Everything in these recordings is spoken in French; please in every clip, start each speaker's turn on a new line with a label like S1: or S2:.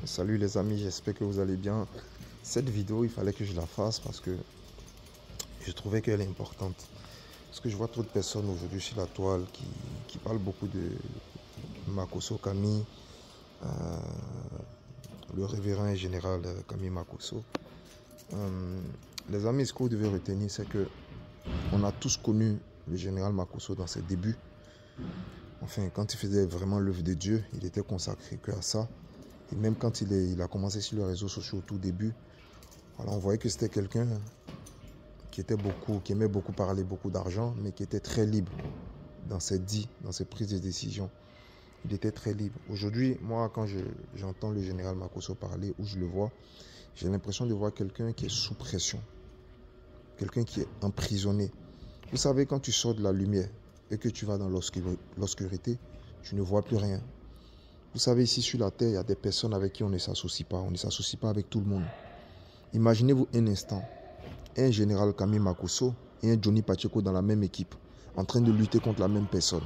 S1: Salut les amis, j'espère que vous allez bien. Cette vidéo, il fallait que je la fasse parce que je trouvais qu'elle est importante. Parce que je vois trop de personnes aujourd'hui sur la toile qui parlent beaucoup de Makosso Camille, euh, le révérend et général Camille Makosso. Les amis, ce que vous devez retenir, c'est que on a tous connu le général Makosso dans ses débuts. Enfin, quand il faisait vraiment l'œuvre de Dieu, il était consacré que à ça. Et même quand il a commencé sur les réseaux sociaux au tout début, voilà, on voyait que c'était quelqu'un qui aimait beaucoup parler, beaucoup d'argent, mais qui était très libre dans ses dits, dans ses prises de décision. Il était très libre. Aujourd'hui, moi, quand j'entends le général Makosso parler ou je le vois, j'ai l'impression de voir quelqu'un qui est sous pression, quelqu'un qui est emprisonné. Vous savez, quand tu sors de la lumière et que tu vas dans l'obscurité, tu ne vois plus rien. Vous savez, ici sur la terre, il y a des personnes avec qui on ne s'associe pas. On ne s'associe pas avec tout le monde. Imaginez-vous un instant, un général Camille Makosso et un Johnny Pacheco dans la même équipe, en train de lutter contre la même personne.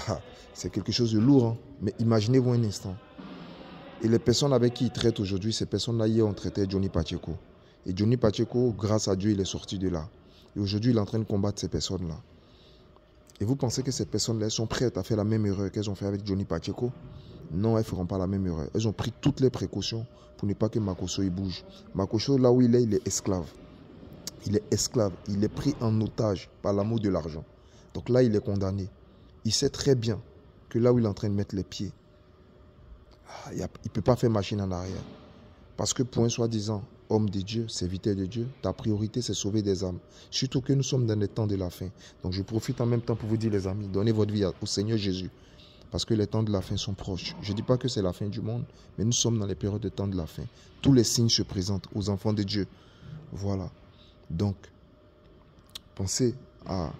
S1: Ah, c'est quelque chose de lourd, hein? Mais imaginez-vous un instant. Et les personnes avec qui il traite aujourd'hui, ces personnes-là, hier, on traitait Johnny Pacheco. Et Johnny Pacheco, grâce à Dieu, il est sorti de là. Et aujourd'hui, il est en train de combattre ces personnes-là. Et vous pensez que ces personnes-là sont prêtes à faire la même erreur qu'elles ont fait avec Johnny Pacheco? Non, elles ne feront pas la même erreur. Elles ont pris toutes les précautions pour ne pas que Makosso bouge. Makosso, là où il est esclave. Il est esclave. Il est pris en otage par l'amour de l'argent. Donc là, il est condamné. Il sait très bien que là où il est en train de mettre les pieds, il ne peut pas faire machine en arrière. Parce que pour un soi-disant homme de Dieu, serviteur de Dieu, ta priorité, c'est sauver des âmes. Surtout que nous sommes dans les temps de la fin. Donc je profite en même temps pour vous dire, les amis, donnez votre vie au Seigneur Jésus. Parce que les temps de la fin sont proches. Je ne dis pas que c'est la fin du monde, mais nous sommes dans les périodes de temps de la fin. Tous les signes se présentent aux enfants de Dieu. Voilà. Donc, pensez à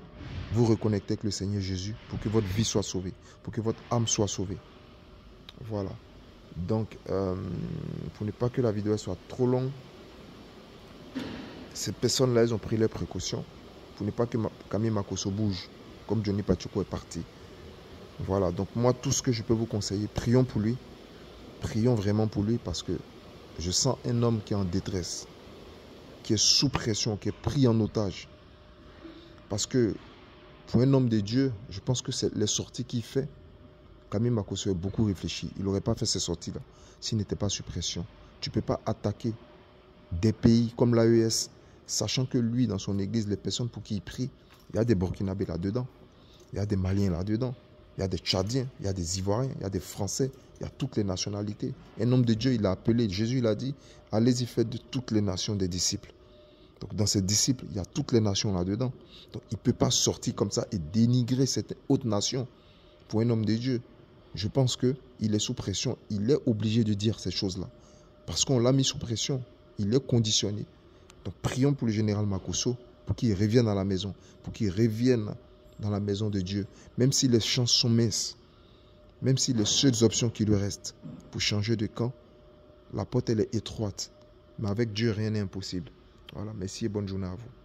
S1: vous reconnecter avec le Seigneur Jésus pour que votre vie soit sauvée, pour que votre âme soit sauvée. Voilà. Donc, pour ne pas que la vidéo soit trop longue, ces personnes-là, elles ont pris leurs précautions pour ne pas que Camille Makosso bouge, comme Johnny Pacheco est parti. Voilà, donc moi, tout ce que je peux vous conseiller, prions pour lui. Prions vraiment pour lui parce que je sens un homme qui est en détresse, qui est sous pression, qui est pris en otage. Parce que pour un homme de Dieu, je pense que c'est les sorties qu'il fait. Camille Makosso a beaucoup réfléchi. Il n'aurait pas fait ces sorties-là s'il n'était pas sous pression. Tu ne peux pas attaquer des pays comme l'AES, sachant que lui, dans son église, les personnes pour qui il prie, il y a des Burkinabés là-dedans, il y a des Maliens là-dedans, il y a des Tchadiens, il y a des Ivoiriens, il y a des Français, il y a toutes les nationalités. Un homme de Dieu, il a appelé, Jésus, il a dit, allez-y, faites de toutes les nations des disciples. Donc dans ces disciples, il y a toutes les nations là-dedans. Donc il ne peut pas sortir comme ça et dénigrer cette haute nation pour un homme de Dieu. Je pense qu'il est sous pression, il est obligé de dire ces choses-là. Parce qu'on l'a mis sous pression, il est conditionné. Donc prions pour le général Makosso, pour qu'il revienne à la maison, pour qu'il revienne dans la maison de Dieu. Même si les chances sont minces, même si les seules options qui lui restent pour changer de camp, la porte elle est étroite. Mais avec Dieu, rien n'est impossible. Voilà, merci et bonne journée à vous.